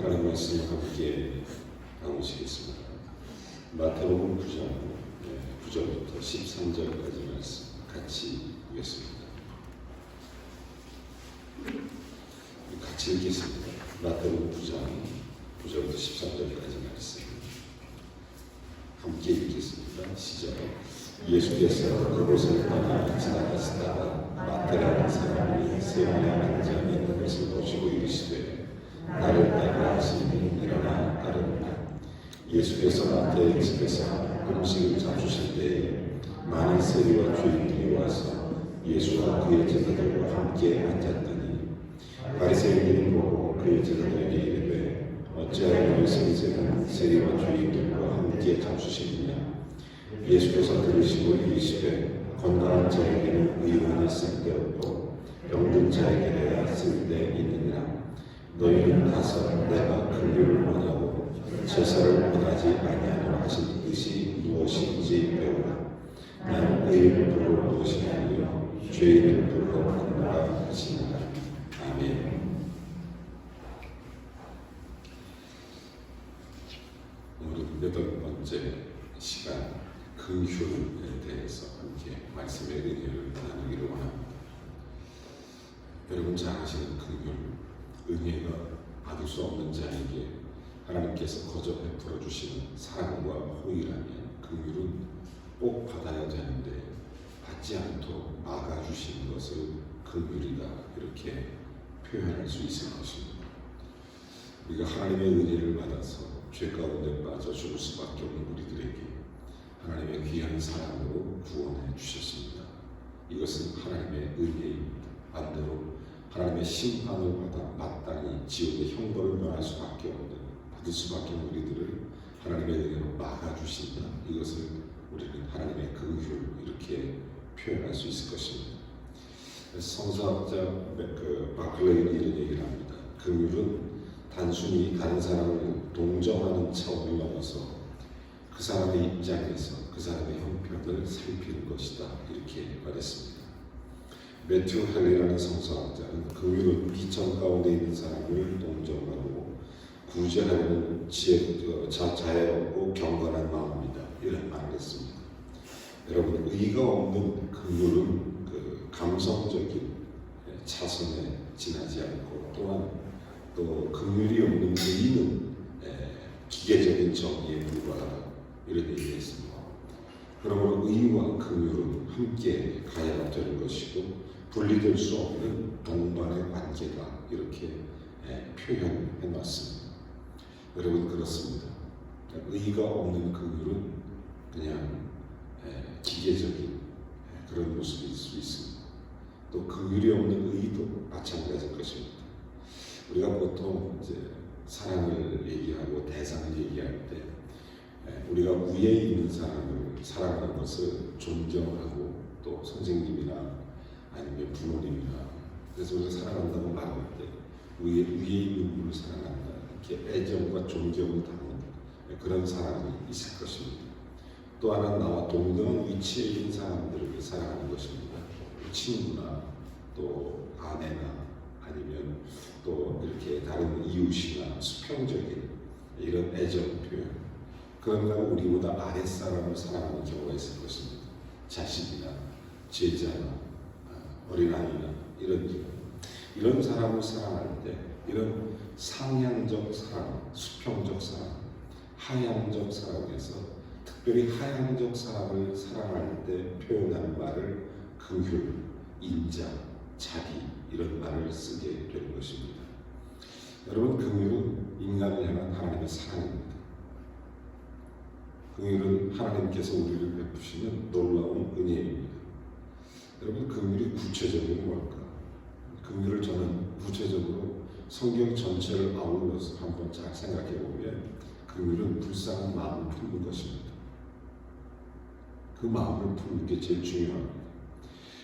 하나님의 말씀을 함께 나누시겠습니다. 마태복음 9장 9절부터 13절까지 말씀 같이 보겠습니다. 같이 읽겠습니다. 마태복음 9장 9절부터 13절까지 말씀 함께 읽겠습니다. 시작. 예수께서 그곳을 떠나 지나가시다가 마태라는 사람이 세운에 앉아 있는 것을 보시고 이르시되 나를 따르라 하시니 일어나 따르니라. 예수께서 마태의 집에서 음식을 잡수실 때에 많은 세리와 죄인들이 와서 예수와 그의 제자들과 함께 앉았더니 바리새인들이 보고 그의 제자들에게 이르되 어찌하여 너희 선생은 세리와 죄인들과 함께 잡수시느냐. 예수께서 들으시고 이르시되 건강한 자에게는 의원이 쓸데없고 병든 자에게야 쓸데있느니라. 너희는 가서 내가 긍휼을 원하고 제사를 원하지 아니하노라 하신 뜻이 무엇인지 배우라. 나는 의인을 부르러 무엇이 아니요 죄인을 부르러 왔노라 하시니라. 아멘. 오늘은 8번째 시간 긍휼에 대해서 함께 말씀의 은혜를 나누기를 원합니다. 여러분 잘 아시는 긍휼, 은혜가 받을 수 없는 자에게 하나님께서 거저 베풀어 주시는 사랑과 호의라면 긍휼은 꼭 받아야 하는데 받지 않도록 막아주시는 것을 긍휼이다 이렇게 표현할 수 있을 것입니다. 우리가 하나님의 은혜를 받아서 죄 가운데 빠져 죽을 수밖에 없는 우리들에게 하나님의 귀한 사랑으로 구원해 주셨습니다. 이것은 하나님의 은혜입니다. 반대로 하나님의 심판을 받아 마땅히 지옥의 형벌을 면할 수밖에 없는, 받을 수밖에 없는 우리들을 하나님의 은혜로 막아주신다. 이것을 우리는 하나님의 긍휼 이렇게 표현할 수 있을 것입니다. 성서학자 바클레이는 이런 얘기를 합니다. 긍휼은 단순히 다른 사람을 동정하는 차원을 넘어서 그 사람의 입장에서 그 사람의 형편을 살피는 것이다 이렇게 말했습니다. 매튜 헬리라는 성서학자는 긍휼은 비천 가운데 있는 사람을 동정하고 구제하려는 자애롭고 경건한 마음이다 이런 말을 했습니다. 여러분 의가 없는 긍휼은 감성적인 차선에 지나지 않고 또한 또 긍휼이 없는 의는 기계적인 정의에 불과하다 이런 얘기를 했습니다. 그러므로 의와 긍휼은 함께 가야 되는 것이고 분리될 수 없는 동반의 관계다 이렇게 표현해 놨습니다. 여러분 그렇습니다. 의가 없는 긍휼은 그냥 기계적인 그런 모습일 수 있습니다. 또 긍휼이 없는 의도 마찬가지일 것입니다. 우리가 보통 이제 사랑을 얘기하고 대상을 얘기할 때 우리가 위에 있는 사람을 사랑하는 것을 존경하고 또 선생님이나 아니면 부모님이나 그래서 우리가 사랑한다고 말할 때 위에 있는 분을 사랑한다 이렇게 애정과 존경을 담은 그런 사랑이 있을 것입니다. 또 하나는 나와 동등한 위치에 있는 사람들을 사랑하는 것입니다. 친구나 또 아내나 아니면 또 이렇게 다른 이웃이나 수평적인 이런 애정 표현 그런가 우리보다 아랫사람을 사랑하는 경우가 있을 것입니다. 자식이나 제자나 어린아이나 이런 사람을 사랑할 때 이런 상향적 사랑, 수평적 사랑, 하향적 사랑에서 특별히 하향적 사람을 사랑할 때 표현하는 말을 긍휼, 인자, 자비 이런 말을 쓰게 되는 것입니다. 여러분 긍휼은 인간을 향한 하나님의 사랑입니다. 긍휼은 하나님께서 우리를 베푸시는 놀라운 은혜입니다. 여러분 긍휼이 구체적인 뭘까? 긍휼을 저는 구체적으로 성경 전체를 아울러서 한번 잘 생각해 보면 긍휼은 불쌍한 마음을 품는 것입니다. 그 마음을 품는 게 제일 중요합니다.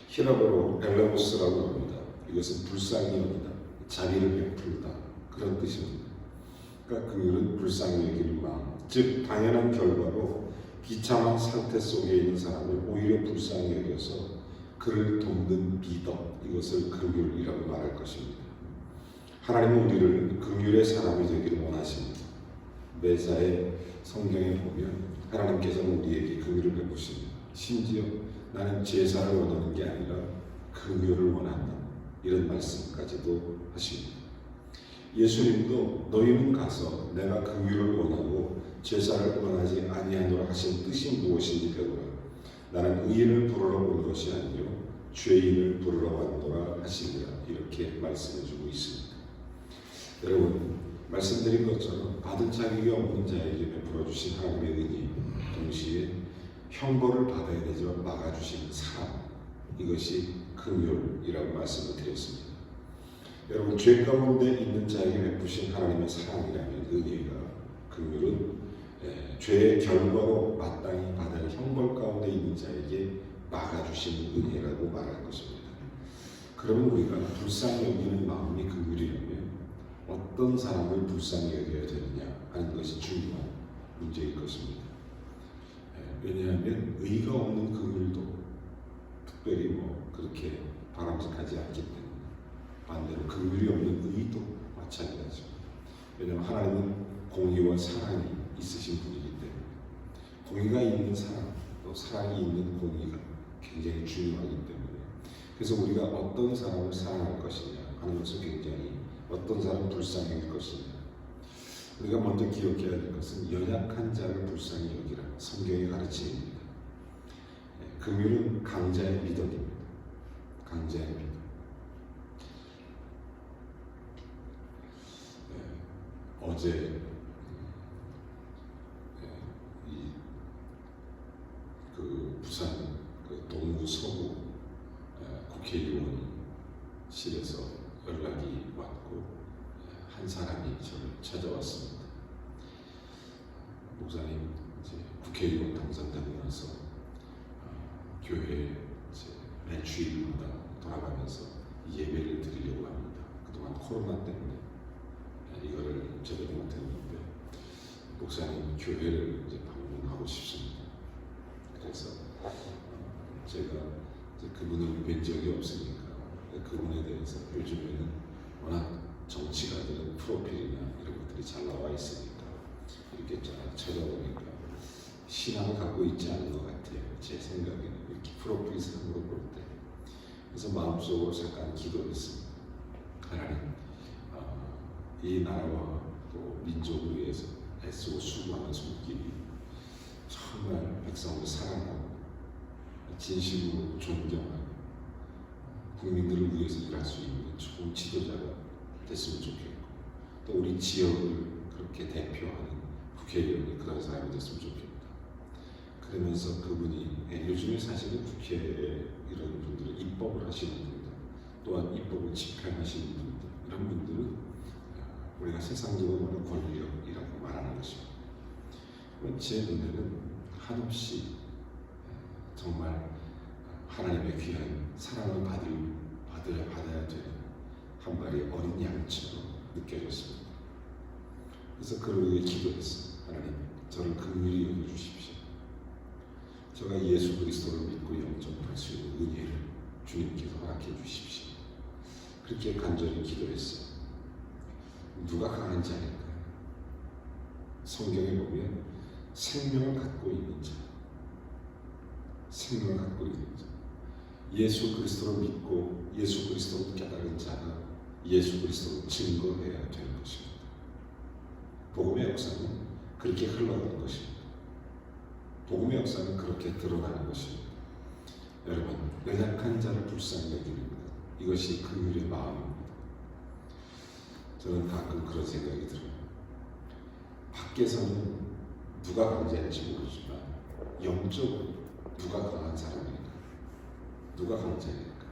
히라보로 엘레모스라고 합니다. 이것은 불쌍히 여기다, 자비를 베풀다 그런 뜻입니다. 그러니까 긍휼은 불쌍히 여기는 마음, 즉 당연한 결과로 비참한 상태 속에 있는 사람을 오히려 불쌍히 여겨서 그를 돕는 미덕, 이것을 긍휼이라고 말할 것입니다. 하나님은 우리를 긍휼의 사람이 되기를 원하십니다. 매사에 성경에 보면 하나님께서는 우리에게 긍휼을 베푸십니다. 심지어 나는 제사를 원하는 게 아니라 긍휼을 원한다, 이런 말씀까지도 하십니다. 예수님도 너희는 가서 내가 긍휼을 원하고 제사를 원하지 아니하노라 하신 뜻이 무엇인지 배우라. 나는 의인을 부르러 온 것이 아니요 죄인을 부르러 왔노라 하시니라. 이렇게 말씀해주고 있습니다. 여러분, 말씀드린 것처럼 받은 자격이 없는 자에게 베풀어 주신 하나님의 은혜, 동시에 형벌을 받아야 되지만 막아주신 사랑, 이것이 긍휼이라고 말씀을 드렸습니다. 여러분, 죄 가운데 있는 자에게 베푸신 하나님의 사랑이라면 은혜가, 긍휼은 죄의 결과로 마땅히 받을 형벌 가운데 있는 자에게 막아주신 은혜라고 말할 것입니다. 그러면 우리가 불쌍히 여기는 마음이 긍휼이라면 어떤 사람을 불쌍히 여겨야 되느냐 하는 것이 중요한 문제일 것입니다. 왜냐하면 의가 없는 긍휼도 특별히 그렇게 바람직하지 않기 때문에, 반대로 긍휼이 없는 의도 마찬가지죠. 왜냐하면 하나님은 공의와 사랑이 있으신 분이기 때문에 공의가 있는 사랑, 또 사랑이 있는 공의가 굉장히 중요하기 때문에, 그래서 우리가 어떤 사람을 사랑할 것이냐 하는 것은 굉장히, 어떤 사람을 불쌍히 여길 것이냐, 우리가 먼저 기억해야 될 것은 연약한 자를 불쌍히 여기라, 성경의 가르침입니다. 긍휼은 강자의 미덕입니다. 강자의 미덕. 어제 부산 동구 서구 국회의원실에서 연락이 왔고 한 사람이 저를 찾아왔습니다. 목사님, 이제 국회의원 당선되고 나서 교회 매 주일마다 돌아가면서 예배를 드리려고 합니다. 그동안 코로나 때문에 이거를 제대로 못했는데 목사님 교회를 이제 방문하고 싶습니다. 그래서 제가 이제 그분을 뵌 적이 없으니까 그분에 대해서, 요즘에는 워낙 정치가들은 프로필이나 이런 것들이 잘 나와 있으니까 이렇게 찾아보니까 신앙을 갖고 있지 않은 것 같아요. 제 생각에는 이렇게 프로필상으로 볼 때. 그래서 마음속으로 잠깐 기도했습니다. 하나님, 이 나라와 또 민족을 위해서 애쓰고 수고하는 손길이 정말 백성을 사랑하고 진심으로 존경하고 국민들을 위해서 일할 수 있는 좋은 지도자가 됐으면 좋겠고, 또 우리 지역을 그렇게 대표하는 국회의원이 그런 사람이 됐으면 좋겠다. 그러면서 그분이 요즘에 사실은 국회에 이런 분들은 입법을 하시는 분들, 또한 입법을 집행하시는 분들, 이런 분들은 우리가 세상적으로 말하는 권력이라고 말하는 것입니다. 제 눈에는 한없이 정말 하나님의 귀한 사랑을 받아야 되는 한 마리 어린 양처럼 느껴졌습니다. 그래서 그를 위해 기도했어요. 하나님, 저를 긍휼히 여겨주십시오. 제가 예수 그리스도를 믿고 영접할 수 있는 은혜를 주님께서 허락해 주십시오. 그렇게 간절히 기도했어요. 누가 강한 자일까요? 성경에 보면 생명을 갖고 있는 자, 생명을 갖고 있는 자, 예수 그리스도를 믿고 예수 그리스도를 깨달은 자가 예수 그리스도를 증거해야 되는 것입니다. 복음의 역사는 그렇게 흘러가는 것입니다. 복음의 역사는 그렇게 드러나는 것입니다. 여러분, 연약한 자를 불쌍히 여기는 것, 이것이 긍휼의 마음입니다. 저는 가끔 그런 생각이 들어요. 밖에서는 누가 강자일지 모르지만 영적으로 누가 강한 사람일까? 누가 강자일까?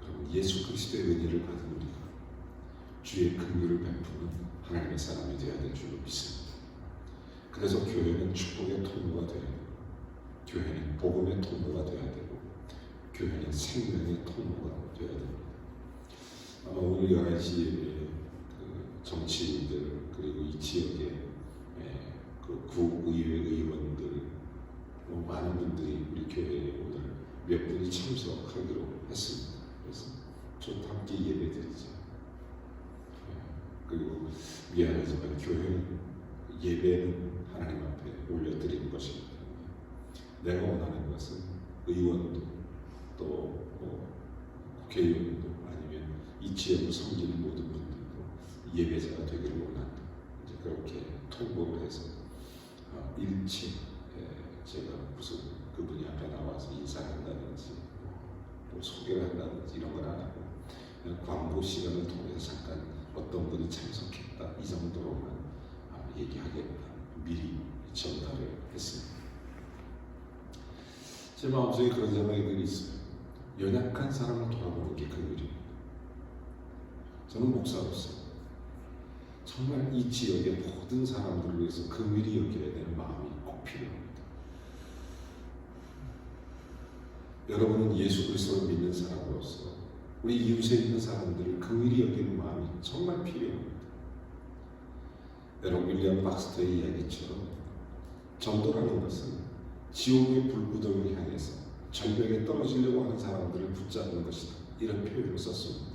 여러분, 예수 그리스도의 은혜를 받은 우리가 주의 긍휼을 베푸는 하나님의 사람이 되어야 될 줄로 믿습니다. 그래서 교회는 축복의 통로가 되어야 되고, 교회는 복음의 통로가 되어야 되고, 교회는 생명의 통로가 되어야 됩니다. 아마 오늘 11시 예배에 정치인들, 그리고 이 지역의 그 구의회 의원들, 많은 분들이 우리 교회에 오늘 몇 분이 참석하기로 했습니다. 그래서 저도 함께 예배 드리죠. 그리고 미안하지만 교회는 예배는 하나님 앞에 올려드리는 것입니다. 내가 원하는 것은 의원도 또 국회의원도 아니면 이 지역을 섬기는 모든 분들도 예배자가 되기를 원한다. 이제 그렇게 통보를 해서 일찍 제가 무슨 그분이 앞에 나와서 인사한다든지 또 소개를 한다든지 이런 건 안 하고 그냥 광고 시간을 통해서 잠깐 어떤 분이 참석했다 이 정도로만 얘기하겠다 미리 전달을 했습니다. 제 마음속에 그런 생각이 늘 있어요. 연약한 사람을 돌아보는 게 긍휼입니다. 저는 목사로서 정말 이 지역의 모든 사람들을 위해서 긍휼히 여겨야 되는 마음이 꼭 필요합니다. 여러분은 예수 그리스도를 믿는 사람으로서 우리 이웃에 있는 사람들을 긍휼히 여기는 마음이 정말 필요합니다. 여러분 윌리엄 박스터의 이야기처럼 전도라는 것은 지옥의 불구덩이를 향해서 절벽에 떨어지려고 하는 사람들을 붙잡는 것이다. 이런 표현을 썼습니다.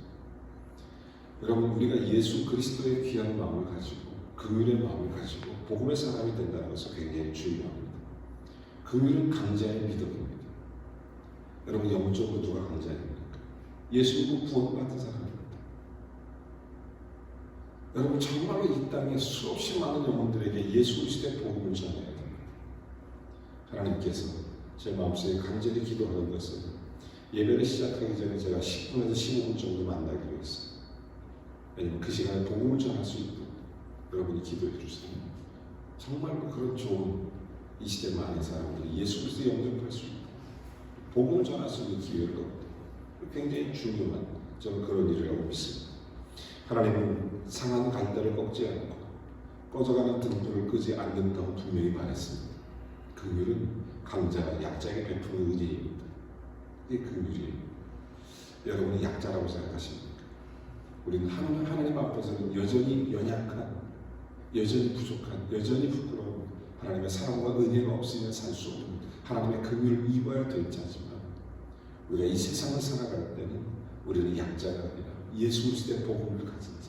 여러분 우리가 예수 그리스도의 귀한 마음을 가지고 긍휼의 마음을 가지고 복음의 사람이 된다는 것은 굉장히 중요합니다. 긍휼은 강자의 미덕입니다. 여러분 영적으로 누가 강자입니까? 예수로 구원받은 사람입니다. 여러분 정말로 이 땅에 수없이 많은 영혼들에게 예수 그리스도의 복음을 전해야 됩니다. 하나님께서 제 마음속에 간절히 기도하는 것은 예배를 시작하기 전에 제가 10분에서 15분 정도 만나기로 했어요. 왜냐면 그 시간에 복음을 전할 수 있도록 여러분이 기도해 주세요. 정말로 그런 좋은 이 시대 많은 사람들이 예수 그리스도에 영접할 수 있도록 복음을 전할 수 있는 기회를 얻고 굉장히 중요한 저는 그런 일이라고 믿습니다. 하나님은 상한 갈대를 꺾지 않고 꺼져가는 등불을 끄지 않는다고 분명히 말했습니다. 긍휼은 강자가 약자에게 베푸는 은혜입니다. 이게 긍휼이에요. 여러분은 약자라고 생각하십니까? 우리는 하나님 앞에서는 여전히 연약한, 여전히 부족한, 여전히 부끄러운 하나님의 사랑과 은혜가 없으면 살 수 없는 하나님의 긍휼을 입어야 될 자지만 우리가 이 세상을 살아갈 때는 우리는 약자가 아니라 예수 그리스도의 복음을 가진 자.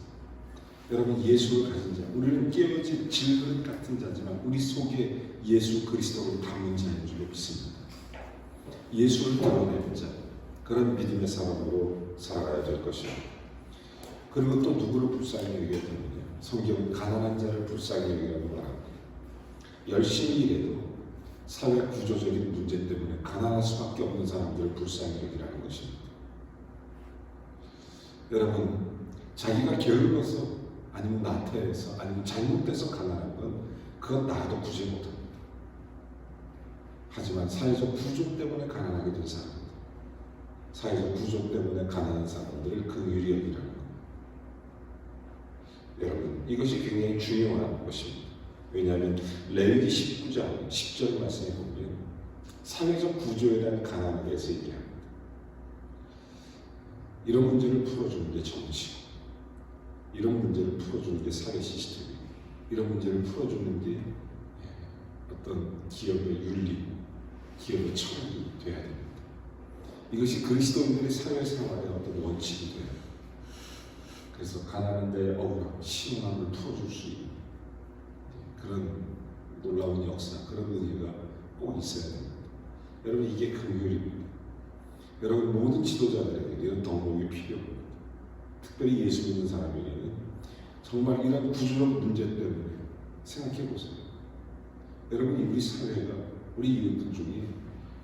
여러분 예수를 가진 자. 우리는 깨어진 질그릇 같은 자지만 우리 속에 예수 그리스도를 담은 자인 줄 믿습니다. 예수를 드러내는 자. 그런 믿음의 사람으로 살아가야 될 것입니다. 그리고 또 누구를 불쌍히 여겨야 되느냐. 성경은 가난한 자를 불쌍히 여기라고 말합니다. 열심히 일해도 사회 구조적인 문제 때문에 가난할 수밖에 없는 사람들을 불쌍히 여기라는 것입니다. 여러분, 자기가 게을러서 아니면 나태해서 아니면 잘못돼서 가난한 건 그건 나도 구제 못합니다. 하지만 사회적 구조 때문에 가난하게 된 사람들, 사회적 구조 때문에 가난한 사람들을 긍휼히 여기라는 겁니다. 여러분, 이것이 굉장히 중요한 것입니다. 왜냐하면 레위기 19장 10절 말씀에 보면 사회적 구조에 대한 가난에 대해서 얘기합니다. 이런 문제를 풀어주는 게 정치고 이런 문제를 풀어주는 게 사회 시스템이고 이런 문제를 풀어주는 게 어떤 기업의 윤리, 기업의 철학이 돼야 됩니다. 이것이 그리스도인들의 사회생활의 어떤 원칙이 돼요. 그래서 가난한 데의 억울함, 심오함을 풀어줄 수 있는 그런 놀라운 역사, 그런 의미가 꼭 있어야 됩니다. 여러분 이게 긍휼입니다. 여러분 모든 지도자들에게 이런 덕목이 필요합니다. 특별히 예수 믿는 사람에게는 정말 이런 구조적 문제 때문에 생각해 보세요. 여러분이 우리 사회가 우리 이웃들 중에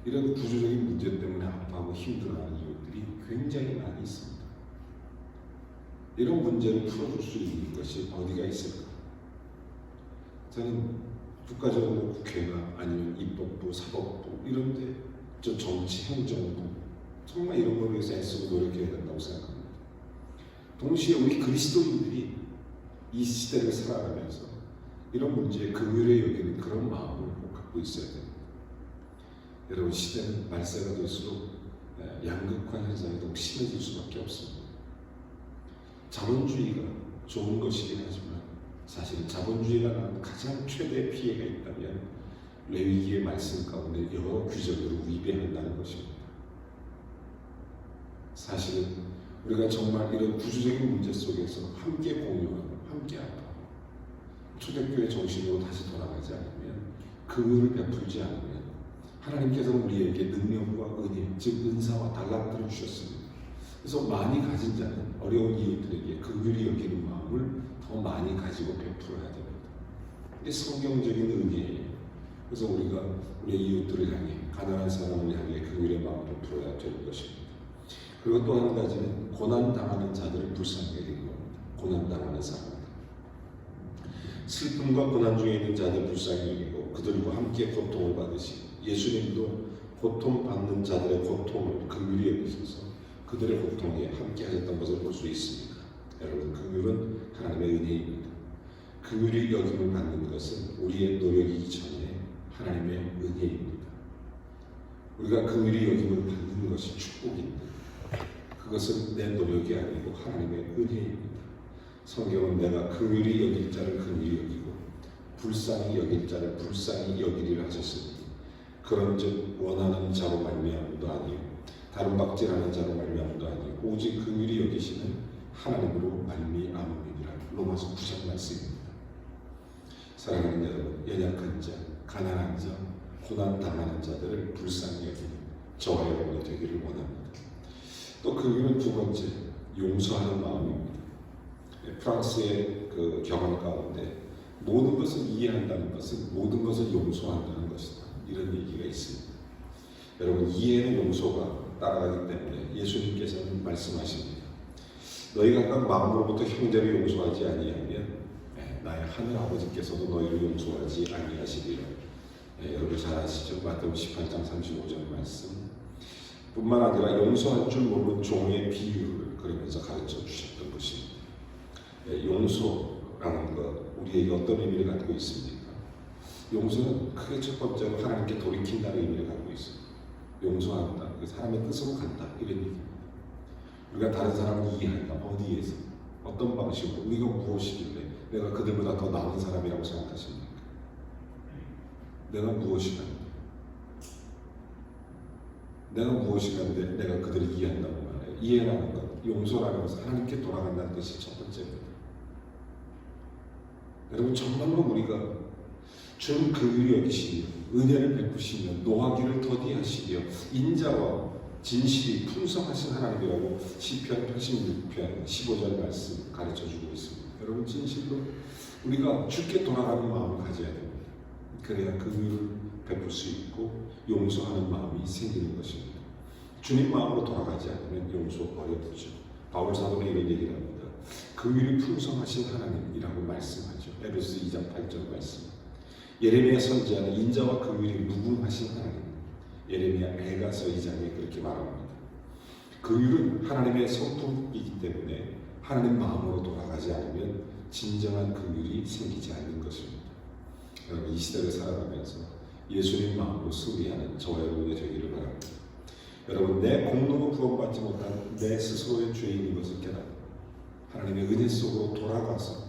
이런 구조적인 문제 때문에 아파하고 힘들어하는 이웃들이 굉장히 많이 있습니다. 이런 문제를 풀어줄 수 있는 것이 어디가 있을까? 저는 국가적으로 국회나 아니면 입법부, 사법부 이런데 저 정치, 행정부 정말 이런 걸 위해서 애쓰고 노력해야 된다고 생각합니다. 동시에 우리 그리스도인들이 이 시대를 살아가면서 이런 문제에 긍휼히 여기는 그런 마음을 꼭 갖고 있어야 됩니다. 여러분 시대는 말세가 될수록 양극화 현상이 더욱 심해질 수밖에 없습니다. 자본주의가 좋은 것이긴 하지만 사실 자본주의가 낳는 가장 최대의 피해가 있다면 레위기의 말씀 가운데 여러 규정으로 위배한다는 것입니다. 사실은 우리가 정말 이런 구조적인 문제 속에서 함께 공유하고 함께 아파하고 초대교회 정신으로 다시 돌아가지 않으면, 긍휼을 베풀지 않으면 하나님께서는 우리에게 능력과 은혜, 즉 은사와 달란트를 주셨습니다. 그래서 많이 가진 자는 어려운 이웃들에게 긍휼히 여기는 마음을 더 많이 가지고 베풀어야 됩니다. 이게 성경적인 의미예요. 그래서 우리가 우리 이웃들을 향해, 가난한 사람을 향해 긍휼의 마음을 베풀어야 될 것입니다. 그리고 또 한 가지는 고난당하는 자들을 불쌍히 여기는 겁니다. 고난당하는 사람들, 슬픔과 고난 중에 있는 자들 불쌍히 여기고 그들과 함께 고통을 받으시, 예수님도 고통받는 자들의 고통을 긍휼히 여기셔서 그들의 고통에 함께 하셨던 것을 볼 수 있습니다. 여러분, 긍휼은 하나님의 은혜입니다. 긍휼히 여김을 받는 것은 우리의 노력이기 전에 하나님의 은혜입니다. 우리가 긍휼히 여김을 받는 것이 축복입니다. 그것은 내 노력이 아니고 하나님의 은혜입니다. 성경은 내가 긍휼히 여길 자를 긍휼히 여기고 불쌍히 여길 자를 불쌍히 여기리라 하셨으니, 그런즉 원하는 자로 말미암음도 아니요 다른 박질하는 자로 말미암음도 아니요 오직 긍휼히 여기시는 하나님으로 말미암음이니라. 로마서 9장 말씀입니다. 사랑하는 여러분, 연약한 자, 가난한 자, 고난 당하는 자들을 불쌍히 여기는 저와 여러분이 되기를 원합니다. 또 긍휼은 두 번째, 용서하는 마음입니다. 프랑스의 그 경험 가운데 모든 것을 이해한다는 것은 모든 것을 용서한다는 것이다, 이런 얘기가 있습니다. 여러분, 이해는 용서가 따라가기 때문에 예수님께서는 말씀하십니다. 너희가 각 마음으로부터 형제를 용서하지 아니하면 나의 하늘 아버지께서도 너희를 용서하지 아니하시리라. 여러분 잘 아시죠? 마태복음 18장 35절 말씀. 뿐만 아니라 용서할 줄 모르는 종의 비유를 그러면서 가르쳐 주셨던 것입니다. 용서라는 것, 우리에게 어떤 의미를 갖고 있습니까? 용서는 크게 첫 번째로 하나님께 돌이킨다는 의미를 갖고 있습니다. 용서한다, 그 사람의 뜻으로 간다, 이런 얘기입니다. 우리가 다른 사람을 이해한다, 어디에서, 어떤 방식으로, 우리가 무엇이길래 내가 그들보다 더 나은 사람이라고 생각하십니까? 내가 무엇이간데, 내가 무엇이간데 내가 그들을 이해한다고 말해요. 이해라는 것, 용서라는 것은 하나님께 돌아간다는 것이 첫 번째입니다. 여러분, 정말로 우리가 주는 긍휼히 여기시며 은혜를 베푸시며 노하기를 더디하시며 인자와 진실이 풍성하신 하나님이라고 시편 86편 15절 말씀 가르쳐주고 있습니다. 여러분, 진실로 우리가 주께 돌아가는 마음을 가져야 됩니다. 그래야 긍휼을 베풀 수 있고 용서하는 마음이 생기는 것입니다. 주님 마음으로 돌아가지 않으면 용서 어렵죠. 바울 사도는 이런 얘기를 합니다. 긍휼이 풍성하신 하나님이라고 말씀하죠. 에베소 2장 8절 말씀. 예레미야 선지자는 인자와 긍휼이 무궁하신 하나님, 예레미야 에가서 2장에 그렇게 말합니다. 긍휼은 하나님의 성품이기 때문에 하나님 마음으로 돌아가지 않으면 진정한 긍휼이 생기지 않는 것입니다. 여러분, 이 시대를 살아가면서 예수님 마음으로 승리하는 저와 여러분이 되기를 바랍니다. 여러분, 내 공로로 구원받지 못한 내 스스로의 죄인인 것을 깨닫고 하나님의 은혜 속으로 돌아가서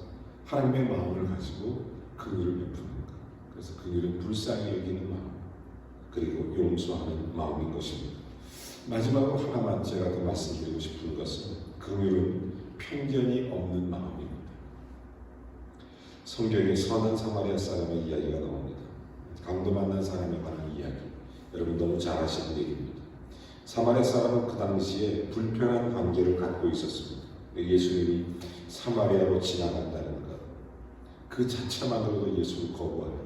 하나님의 마음을 가지고 긍휼을 베푸는 것, 그래서 긍휼은 불쌍히 여기는 마음, 그리고 용서하는 마음인 것입니다. 마지막으로 하나만 제가 더 말씀드리고 싶은 것은 긍휼은 편견이 없는 마음입니다. 성경에 선한 사마리아 사람의 이야기가 나옵니다. 강도 만난 사람에 관한 이야기, 여러분 너무 잘 아시는 얘기입니다. 사마리아 사람은 그 당시에 불편한 관계를 갖고 있었습니다. 예수님이 사마리아로 지나간다는 것, 그 자체만으로도 예수를 거부하는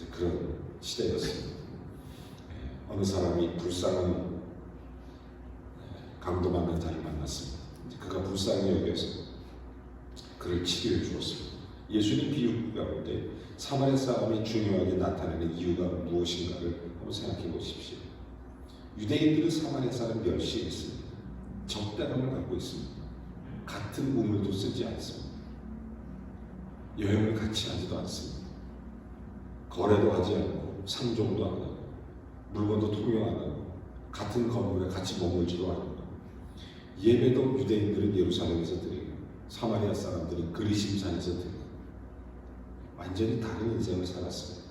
그런 시대였습니다. 어느 사람이 불쌍한 강도 만난 자를 만났습니다. 그가 불쌍히 여겨서 그를 치료해 주었습니다. 예수님 비유 가운데 사마리아 사람이 중요하게 나타내는 이유가 무엇인가를 한번 생각해 보십시오. 유대인들은 사마리아 사람 멸시했습니다. 적대감을 갖고 있습니다. 같은 우물도 쓰지 않습니다. 여행을 같이 하지도 않습니다. 거래도 하지 않고 상종도 안 하고 물건도 통용 안 하고 같은 건물에 같이 머물지도 않고, 예배도 유대인들은 예루살렘에서 드리고 사마리아 사람들은 그리심산에서 드리고 완전히 다른 인생을 살았습니다.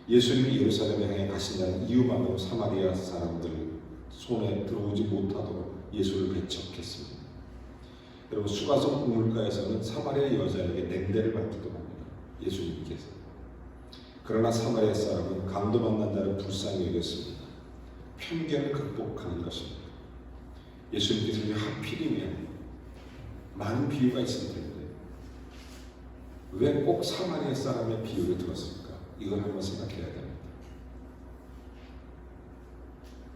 예수님이 예루살렘에 향해 가신다는 이유만으로 사마리아 사람들 손에 들어오지 못하도록 예수를 배척했습니다. 여러분, 수가성 우물가에서는 사마리아 여자에게 냉대를 받기도 합니다. 예수님께서. 그러나 사마리아 사람은 강도 만난 자를 불쌍히 여겼습니다. 편견을 극복하는 것입니다. 예수님께서 하필이면 많은 비유가 있을 텐데 왜 꼭 사마리아 사람의 비유를 들었을까? 이걸 한번 생각해야 됩니다.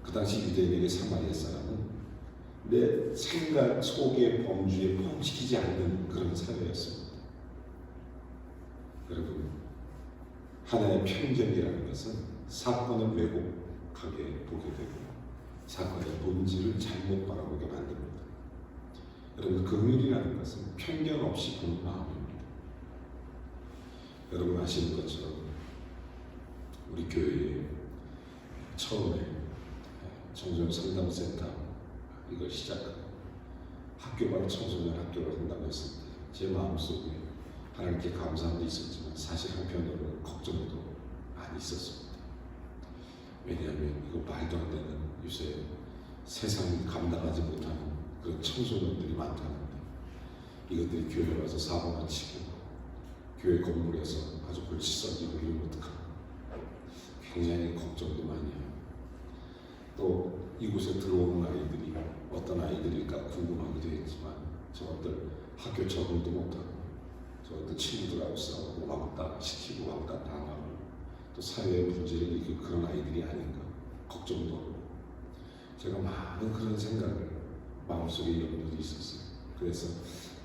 그 당시 유대인에게 사마리아 사람은 내 생각 속의 범주에 포함시키지 않는 그런 사회였습니다. 여러분, 하나의 편견이라는 것은 사건을 왜곡하게 보게 되고 사건의 본질을 잘못 바라보게 만듭니다. 여러분, 긍휼이라는 것은 편견 없이 보는 마음입니다. 여러분 아시는 것처럼 우리 교회에 처음에 청소년 상담센터 이걸 시작하고 학교마다 청소년 학교를 한다고 했을 때 제 마음속에 하나님께 감사함도 있었지만 사실 한편으로는 걱정도 많이 있었습니다. 왜냐하면 이거 말도 안 되는 요새 세상이 감당하지 못하는 그런 청소년들이 많다는데 이것들이 교회에 와서 사고만 치고 교회 건물에서 아주 골치 썩이고 이러면 어떡하나 굉장히 걱정도 많이 해요. 또 이곳에 들어오는 아이들이 어떤 아이들일까 궁금하기도 했지만 저것들 학교 적응도 못하고 저것들 친구들하고 싸우고 왕따 시키고 왕따 당하고 또 사회의 문제를 일으키고 그런 아이들이 아닌가 걱정도 하고 제가 많은 그런 생각을 마음속에 염려도 있었어요. 그래서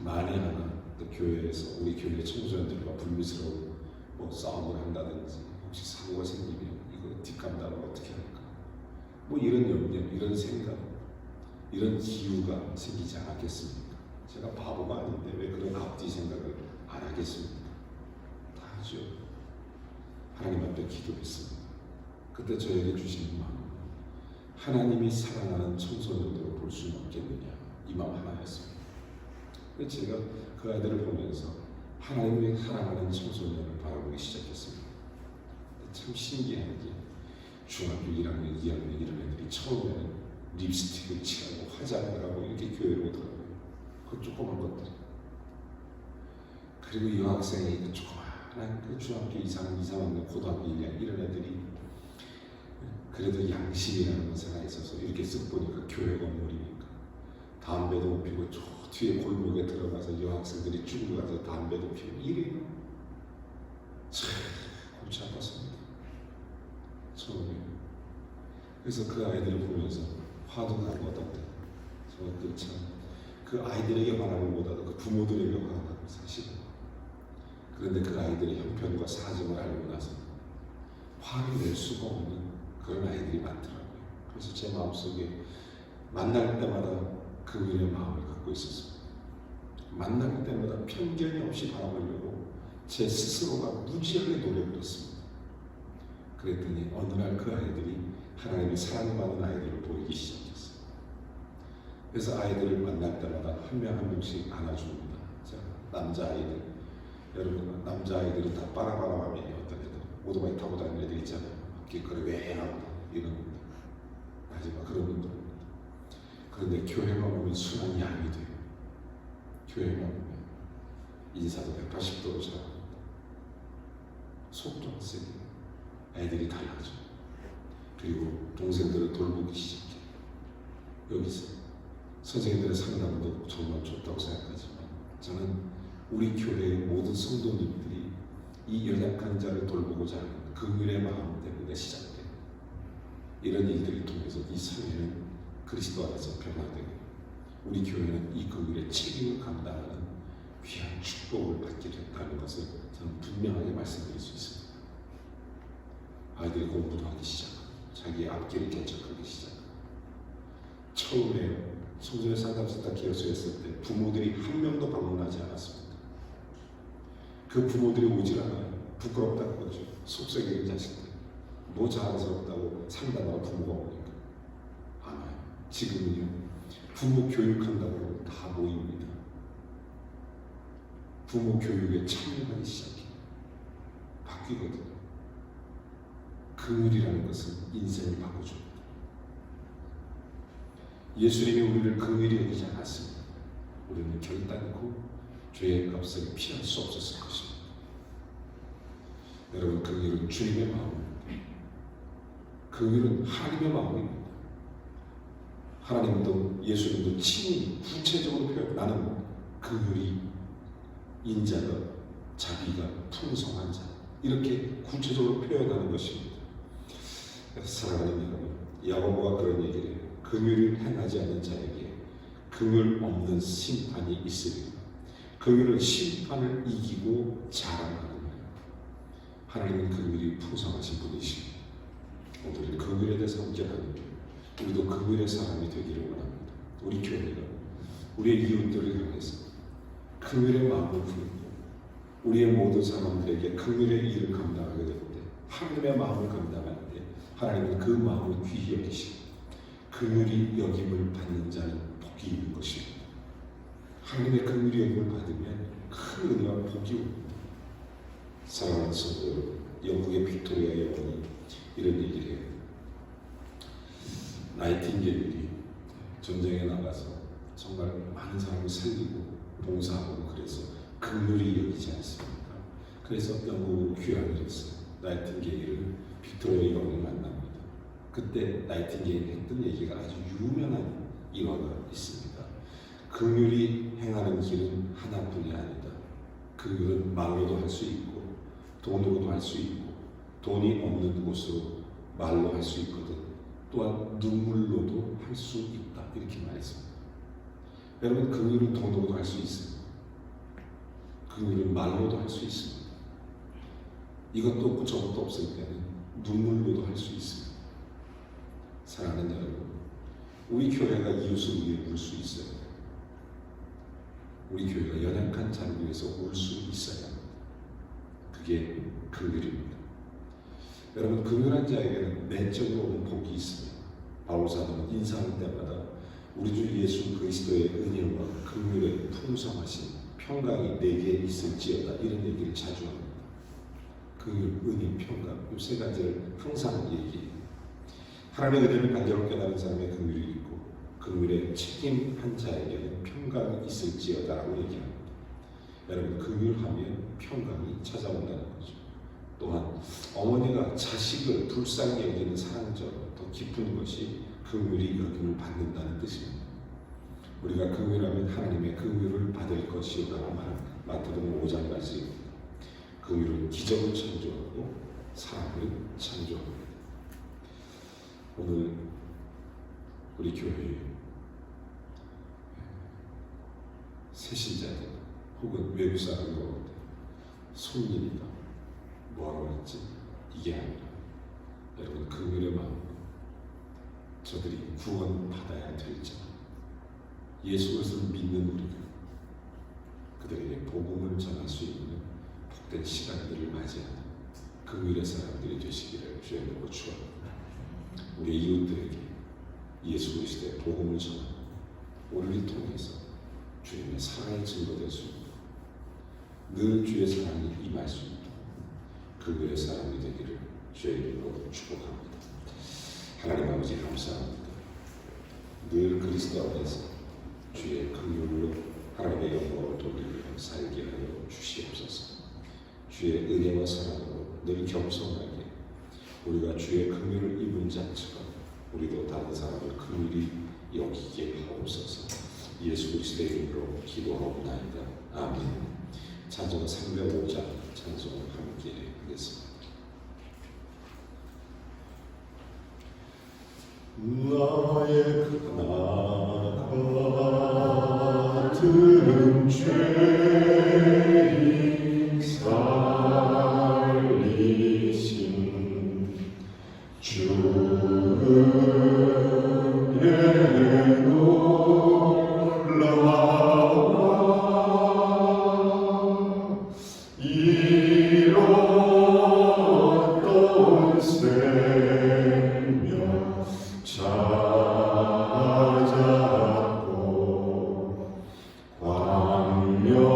만에 하나 또 교회에서 우리 교회 청소년들과 불미스러운 싸움을 한다든지 혹시 사고가 생기면 이거 뒷감당을 어떻게 할까 이런 염려, 이런 생각, 이런 기우가 생기지 않았겠습니까? 제가 바보가 아닌데 왜 그런 앞뒤 생각을 안 하겠습니까? 다 하죠. 하나님 앞에 기도했습니다. 그때 저에게 주신 마음, 하나님이 사랑하는 청소년으로 볼 수는 없겠느냐, 이 마음 하나였습니다. 제가 그 아이들을 보면서 하나님이 사랑하는 청소년을 바라보기 시작했습니다. 참 신기한 게 중학교 1학년, 2학년 이런 애들이 처음에는 립스틱을 칠하고 화장을 하고 이렇게 교회로 오더라고요. 그 조그만 것들. 그리고 여학생이 그 조그만한 그 중학교 2, 3학년, 고등학교 1학년 이런 애들이 그래도 양심이라는 것이 하나 있어서 이렇게 쓱 보니까 교회 건물이니까 담배도 못 피고 저 뒤에 골목에 들어가서 여학생들이 쭉 가서 담배도 피우고 이래요. 참 골치 아팠습니다. 처음에. 그래서 그 아이들을 보면서 화도 나고 어떤데 저것들 참 그 아이들에게 말하는 것보다도 그 부모들에게 화가 나고 사실은. 그런데 그 아이들의 형편과 사정을 알고 나서 화를 낼 수가 없는 그런 아이들이 많더라고요. 그래서 제 마음속에 만날 때마다 긍휼의 마음을 갖고 있었습니다. 만날 때마다 편견이 없이 바라보려고 제 스스로가 무지하게 노력을 했습니다. 그랬더니 어느 날 그 아이들이 하나님의 사랑받는 아이들을 보이기 시작했어요. 그래서 아이들을 만날 때마다 한 명 한 명씩 안아줍니다. 자, 남자아이들, 여러분 남자아이들은 다 빠라바라하면 어떤 애들 오토바이 타고 다니는 애들 있잖아요. 길거리 웽하고 이런 분들, 마지막 그런 분들입니다. 그런데 교회만 오면 순한 양이 돼요. 교회만 오면 인사도 180도로 잘합니다. 속도 안 세게 애들이 달라져. 그리고 동생들을 돌보기 시작해. 여기서 선생님들의 상담도 정말 좋다고 생각하지만 저는 우리 교회의 모든 성도님들이 이 연약한 자를 돌보고자 하는 긍휼의 마음 때문에 시작돼요. 이런 일들을 통해서 이 사회는 그리스도 안에서 변화되고 우리 교회는 이 긍휼의 책임을 감당하는 귀한 축복을 받게 됐다는 것을 저는 분명하게 말씀드릴 수 있습니다. 아이들이 공부도 하기 시작하고 자기의 앞길을 개척하기 시작하고 처음에 청소년 상담센터 기여소했을 때 부모들이 한 명도 방문하지 않았습니다. 그 부모들이 오질 않아요. 부끄럽다는 거죠. 속썩이는 자식들. 뭐 자랑스럽다고 상담하고 부모가 오니까 안 와요. 지금은요 부모 교육한다고 다 모입니다. 부모 교육에 참여하기 시작해요. 바뀌거든요. 긍휼이라는 것은 인생을 바꿔줍니다. 예수님이 우리를 긍휼히 여기지 않았습니다. 우리는 결단코 죄의 값을 피할 수 없었을 것입니다. 여러분, 긍휼은 주님의 마음입니다. 긍휼은 하나님의 마음입니다. 하나님도 예수님도 친히 구체적으로 표현, 나는 긍휼이 인자가 자비가 풍성한 자, 이렇게 구체적으로 표현하는 것입니다. 사랑하는 여러분, 야고보가 그런 얘기를 해요. 긍휼을 행하지 않는 자에게 긍휼 없는 심판이 있으리라. 긍휼은 심판을 이기고 자랑하는 거예요. 하나님은 긍휼이 풍성하신 분이십니다. 오늘 긍휼에 대해서 함께 나누고 우리도 긍휼의 사람이 되기를 원합니다. 우리 교회가 우리의 이웃들을 향해서 긍휼의 마음을 품고 우리의 모든 사람들에게 긍휼의 일을 감당하게 될 때, 하나님의 마음을 감당할 때 하나님은 그 마음을 귀히 여기시고 긍휼이 여김을 받는 자는 복이 있는 것입니다. 하나님의 긍휼이 여김을 받으면 큰 은혜와 복이 옵니다. 사랑하는 성도 여러분, 영국의 빅토리아 여왕이 이런 얘기를 해요. 나이팅게일이 전쟁에 나가서 정말 많은 사람을 살리고 봉사하고 그래서 긍휼히 여기지 않습니까? 그래서 영국으로 귀환을 했어요. 나이팅게일을 빅토리아 여왕을 만납니다. 그때 나이팅게일이 했던 얘기가 아주 유명한 일화가 있습니다. 긍휼이 행하는 길은 하나뿐이 아니다. 긍휼은 말로도 할 수 있고 돈으로도 할 수 있고 돈이 없는 곳으로 말로 할 수 있거든. 또한 눈물로도 할 수 있다. 이렇게 말했습니다. 여러분, 긍휼은 돈으로도 할 수 있습니다. 긍휼은 말로도 할 수 있습니다. 이것도 없고 저것도 없을 때는 눈물로도 할 수 있습니다. 사랑하는 여러분, 우리 교회가 이웃을 위해 울 수 있어요. 우리 교회가 연약한 자를 위해서 울 수 있어야 합니다. 그게 긍휼입니다. 여러분, 긍휼한 자에게는 내적으로 오는 복이 있습니다. 바울 사도는 인사할 때마다 우리 주 예수 그리스도의 은혜와 긍휼의 풍성하신 평강이 내게 있을지어다, 이런 얘기를 자주 합니다. 긍휼, 은혜, 평강, 이 세 가지를 항상 얘기해요. 하나님의 은혜를 간절히 깨달은 사람의 긍휼이 있고 긍휼에 책임한 자에게는 평강이 있을지어다라고 얘기합니다. 여러분, 긍휼하면 평강이 찾아온다는 거죠. 또한 어머니가 자식을 불쌍히 여기는 사랑처럼 더 깊은 것이 긍휼이 여김을 받는다는 뜻입니다. 우리가 긍휼하면 하나님의 긍휼을 받을 것이라고 말합니다. 마태복음 5장 말씀입니다. 긍휼은 기적을 창조하고 사람을 창조합니다. 오늘 우리 교회에 새신자들 혹은 외국 사람이 올 때 손님이다 뭐라고 했지? 이게 아니라 여러분, 긍휼의 마음, 저들이 구원받아야 될 자, 예수 그리스도를 믿는 우리가 그들에게 복음을 전할 수 있는 복된 시간들을 맞이하는 긍휼의 사람들이 되시기를 주의 이름으로 축원합니다. 우리 이웃들에게 예수 그리스도의 복음을 전하고 우리를 통해서 주님의 사랑의 증거될 수 있고 늘 주의 사랑이 임할 수 있고 긍휼의 사람이 되기를 주의 이름으로 축복합니다. 하나님 아버지, 감사합니다. 늘 그리스도 안에서 주의 긍휼로 하나님의 영광을 돌리며 살게 하여 주시옵소서. 주의 은혜와 사랑으로 늘 겸손하게 우리가 주의 긍휼을 입은 자처럼 우리도 다른 사람을 긍휼히 여기게 하옵소서. 예수 그리스도의 이름으로 기도하옵나이다. 아멘. 찬송 305장 찬송을 함께 하겠습니다. 나의 그나 같은 죄인 살리신 주의 놀라와 이뤘던 생명 찾았고 광명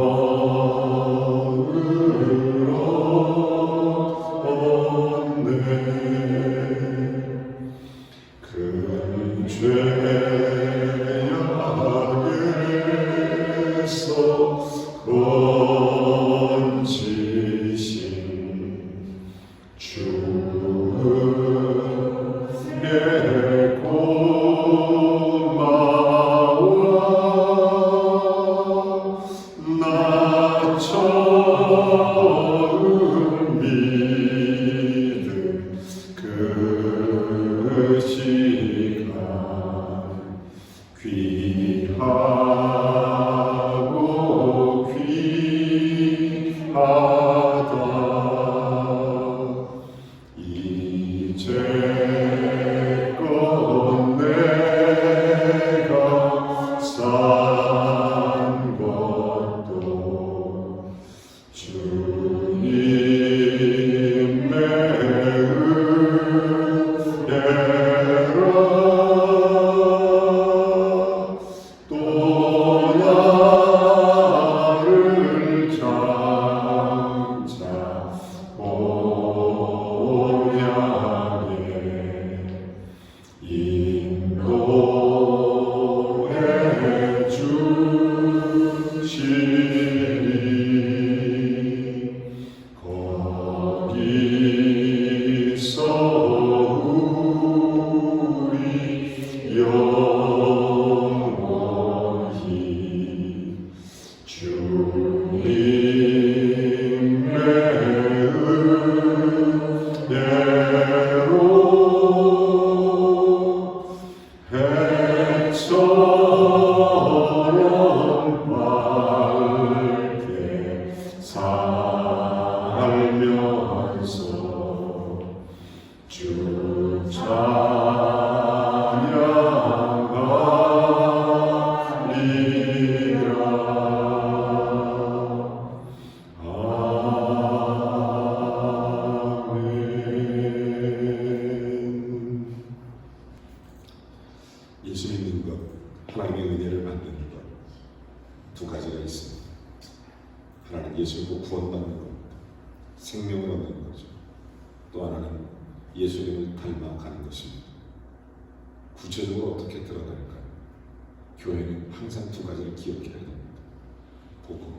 이제껏 내가 산 것도 주님의 은혜라. 또 나를 장차 공양해 인도해 주시니 거기서 우리 영원히 주님의 은혜로 해처럼 맑게 살면서 주 찬양하리라. 아멘. 예수 믿는 것, 하나님의 은혜를 받는 것, 두 가지가 있습니다. 하나는 예수 믿고 구원받는 겁니다. 생명을 얻는 거죠. 또 하나는 예수님을 닮아가는 것입니다. 구체적으로 어떻게 드러날까요? 교회는 항상 두 가지를 기억해야 됩니다. 복음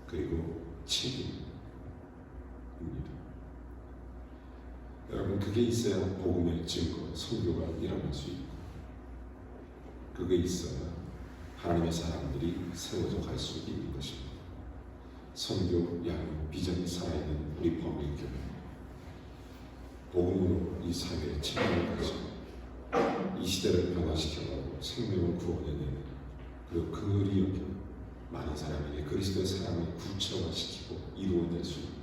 그리고 책임입니다. 여러분, 그게 있어야 복음의 증거, 선교가 일어날 수 있고, 그게 있어야 하나님의 사람들이 세워져 갈 수 있는 것입니다. 선교, 양육, 비전이 살아있는 우리 범민교회, 복음으로 이 사회에 책임을 가지고 이 시대를 변화시켜가고 생명을 구원해내는, 그리고 그리 여겨 많은 사람에게 그리스도의 사랑을 구체화시키고 이루어낼 수 있는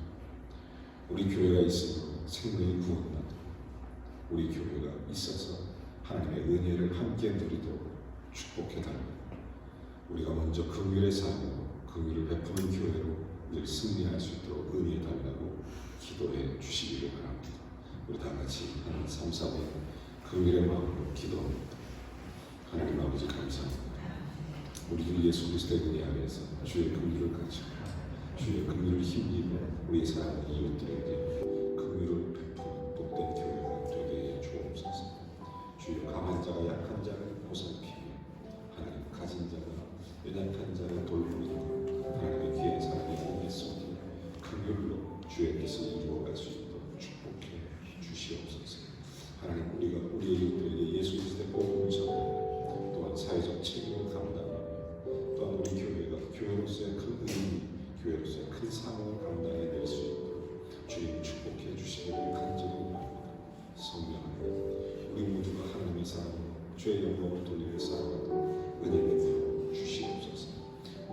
우리 교회가 있으므로 생명이 구원나고, 우리 교회가 있어서 하나님의 은혜를 함께 누리도록 축복해달라고, 우리가 먼저 긍휼의 삶으로 긍휼을 베푸는 교회로 늘 승리할 수 있도록 은혜해달라고 기도해 주시기를 바랍니다. 우리 다 같이 한 3, 4분 긍휼의 마음으로 기도합니다. 하나님 아버지 감사합니다. 우리 주 예수 그리스도의 은혜 안에서 주의 긍휼을 가지고 주의 긍휼을 힘입어 우리 사랑 이웃들에게 긍휼을 베푸는 복된 교회가 되게 해 주옵소서. 주의 강한 자가 약한 자를 보살피며 하나님 가진 자가 연약한 자를 돌보는 하나님의 귀한 사랑의 은혜 속에 긍휼로 주의 뜻을 이루어갈 수 있도록 축복해 주시옵소서. 하나님, 우리가 우리 이웃들에게 예수 그리스도의 복음을 전하고 또한 사회적 책임을 감당하며 또한 우리 교회가 교회로서의 큰 의미, 교회로서의 큰 사명을 감당해낼 수 있도록 주님 축복해 주시기를 간절히 바랍니다. 성령 하나님, 우리 모두가 하나님의 사랑으로 주의 영광을 돌리며 살아가도록 은혜 베풀어 주시옵소서.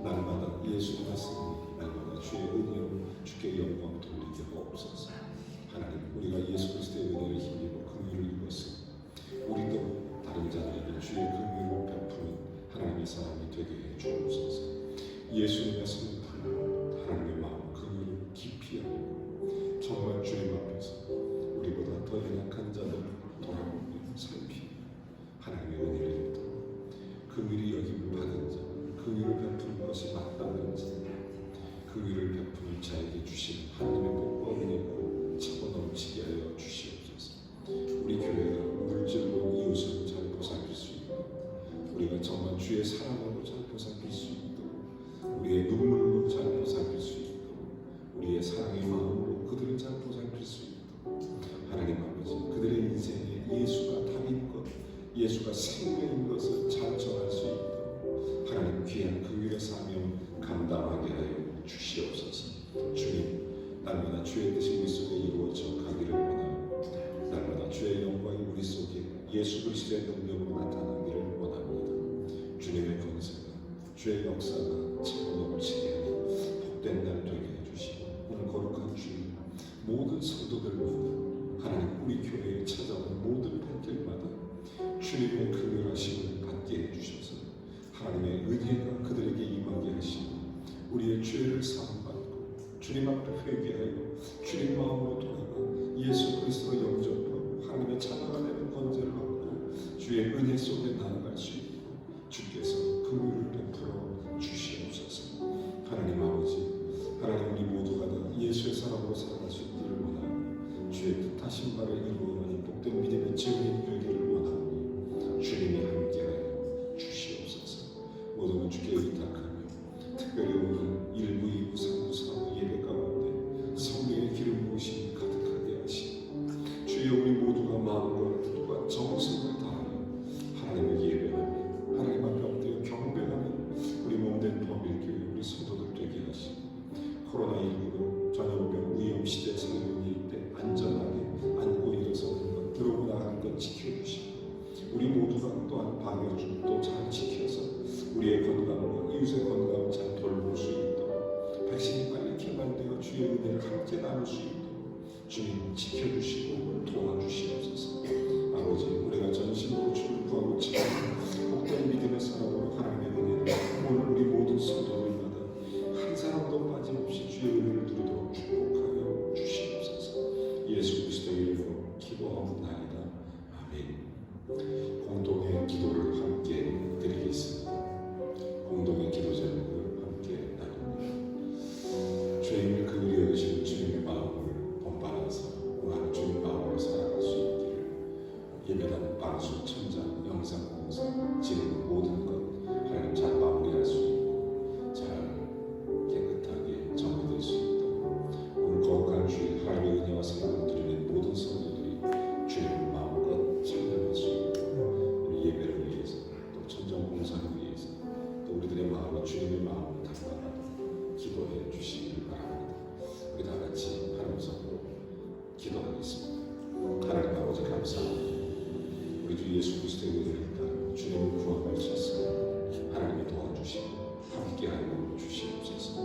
날마다 예수의 말씀이 날마다 주의 은혜로 주께 영광 돌리게 하옵소서. 하나님, 우리가 예수 그리스도의 은혜를 힘입어 긍휼을 입었으니 우리도 다른 자들에게 주의 긍휼을 베푸는 하나님의 사람이 되게 해 주옵소서. 예수님의 말씀을 담아 하나님의 마음 긍휼을 깊이 알고 정말 주님 앞에서 우리보다 더 연약한 자들을 돌아보며 살피 하나님의 은혜를 입도록 긍휼히 여김을 받은 자, 긍휼을 베푸는 것이 마땅한 자, 긍휼을 베푸는 자에게 주신 하나님의 복과 은혜가 차고 넘치게 하여 주시옵소서. 우리 교회가 물질로 이웃을 잘 보살필 수 있고, 우리가 정말 주의 사랑으로 잘 보살필 수 있도록, 우리의 눈물로 잘 보살필 수 있도록, 우리의 사랑의 마음으로 그들을 잘 보살필 수 있도록, 하나님 아버지, 그들의 인생에 예수가 답인 것, 예수가 생명인 것을 잘 전할 수 있도록 하나님 귀한 긍휼의 사명 감당하게 하여 주시옵소서. 주님, 날마다 주의 뜻이 우리 속에 이루어져 가기를 원합니다. 날마다 주의 영광이 우리 속에 예수 그리스도의 능력으로 나타나기를 원합니다. 주님의 권세가, 주의 역사가 차고 넘치게 하여 복된 날 되게 해주시고 주님 앞에 회개하여 주님 마음으로 돌아가 예수 그리스도로 영접하고 하나님의 자녀가 되는 권세를 받고 주의 은혜 속에 나아갈 수 있고 주께서 긍휼을 베풀어 주시옵소서. 하나님 아버지, 하나님 우리 모두가 다 예수의 사람으로 살아갈 수 있기를 원하오니 주의 뜻하신 바를 이루어가니 복된 믿음의 증인 되기를 원하오니 주님이 함께하여 주시옵소서. 모든 것 주께 의탁하며 특별히 오늘 1부, 2부, 3부, 4부 예배 가운데 성령의 기름 부으심이 가득하게 하시고 주여 우리 모두가 마음과 뜻과 정성을 다하여 하나님을 예배하며 하나님 앞에 엎드려 경배하는 우리 몸된 범일교회 우리 성도들 되게 하시고 코로나19로 전염병 위험시대 상황일 때 안전하게 앉고 일어서는 것 들어오고 나가는 것 지켜주시고 우리 모두가 또한 방역도 잘 지켜서 우리의 건강과 이웃의 건강을 잘 돌볼 수 있도록 백신이 빨리 개발되어 주의 은혜를 함께 나눌 수 있도록 주님 지켜주시고 도와주시옵소서. 아버지, 우리가 전심으로 주를 구하고 찾는 복된 믿음의 사람으로 하나님의 은혜를 오늘 우리 모든 성도들마다 한 사람도 빠짐없이 주의 은혜를 누리도록 축복하여 주시옵소서. 예수 그리스도의 이름으로 기도하옵나이다. 아멘. 공동의 기도를 함께 드리겠습니다. 공동의 기도 제목을 함께 나눕니다. 주님을 긍휼히 여기시는 주님의 마음을 본받아서 오늘 주님 마음으로 살아갈 수 있기를 예배당 방송 천장 영상 공사 지금 모든 것 하나님 잘 마무리할 수 있고 잘 깨끗하게 정리될 수 있도록 오늘 거룩한 주일 하나님의 은혜와 사랑을 드리는 모든 성도들이 주님의 마음껏 참여할 수 있고 우리 예배를 위해서 또 천정 공사를 위해서 또 우리들의 마음이 주님의 마음을 담아가 기도해 주시기를 바랍니다. 우리 다 같이 하나님 손으로 기도하겠습니다. 하나님 아버지 감사합니다. 우리 주 예수 그리스도의 은혜를 따라 주님을 구원을 찾습니다. 하나님이 도와주시고 함께하여 주시옵소서.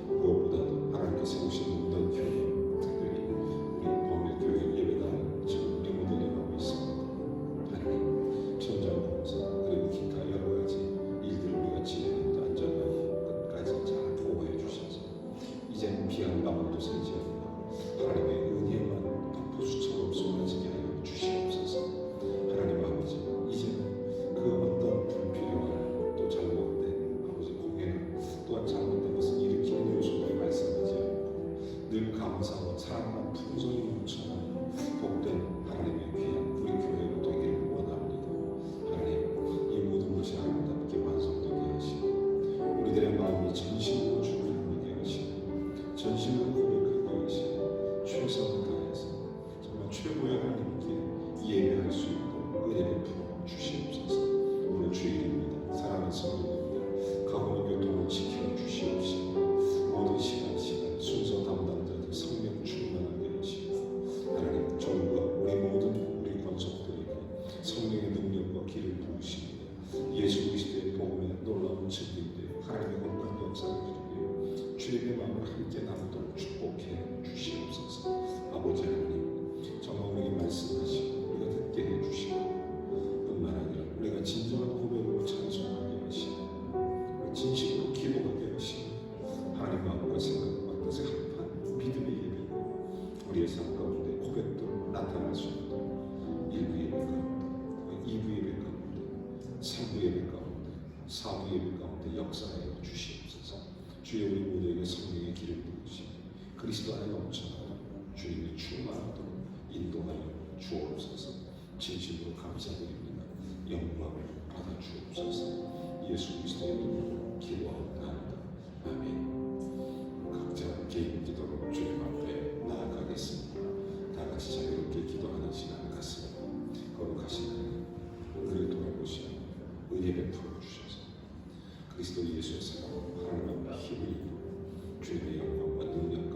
무엇보다도 하나님께 세우신 모든 교회, 특별히 우리 범일교회 예배당을 지금 리모델링하고 있습니다. 하나님, 천장공사 그리고 기타 여러 가지 일들을 우리가 진행하는데 안전하게 끝까지 잘 보호해 주셔서 이제는 비 한 방울도 새지 않고 하나님의 은혜만 폭포수처럼 쏟아지게 하여 주시옵소서. 하나님 아버지, 이제는 그 어떤 불필요한 또 잘못된 아버지 공연 또한 잘못된 것을 일으키는 요소를 말씀하지 않고 늘 감사와 사랑과 풍성이 넘쳐나는 복된 하나님의 귀한 우리 교회로 되기를 원합니다. 하나님, 이 모든 것이 아름답게 완성되게 하시고 우리들의 마음이 전심으로 주를 부르게 하시고 전심으로 고백하게 하시고 최선을 다해서 정말 최고의 하나님께 예배할 수 있도록 은혜를 부어 주시옵소서. 오늘 주일입니다. 사랑하는 성도님들 가고 교통을 지켜 주시옵시고 모든 시간 순서 담당자들 성령 충만하게 하시고 하나님 정부와 우리 모든 우리 권속들에게 성령의 능력과 길을 부으시며 예수 그리스도의 복음의 놀라운 증인되어 하나님의 거룩한 역사를 드리며 주님의 마음을 함께 나누도록 축복해 주시옵소서. 아버지 하나님, 정말 우리에게 말씀하시고 우리가 듣게 해주시고 뿐만 아니라 우리가 진정한 고백으로 찬송하게 하시고 진심으로 기도하게 하시고 하나님 마음과 생각과 뜻에 합한 믿음의 예배 우리의 삶 가운데 고백도 나타날 수 있도록 1부 예배 가운데 2부 예배 가운데 3부 예배 가운데 4부 예배 가운데 역사하여 주시옵소서. 주여 우리 모두에게 성령의 길을 부으시고 그리스도 안에 넘쳐나는 주님의 충만하도록 인도하여 주옵소서. 진심으로 감사드립니다. 영광을 받아 주옵소서. 예수 그리스도의 이름으로 기도하옵나이다. 아멘. 각자 개인 기도로 주님 앞에 나아가겠습니다. 다 같이 자유롭게 기도하는 시간을 갖습니다. 거룩하신 하나님, 우리를 돌아보시며 은혜 베풀어 주셔서 그리스도 예수의 사랑으로 하나님 앞에 힘을 입고 주님의 영광과 능력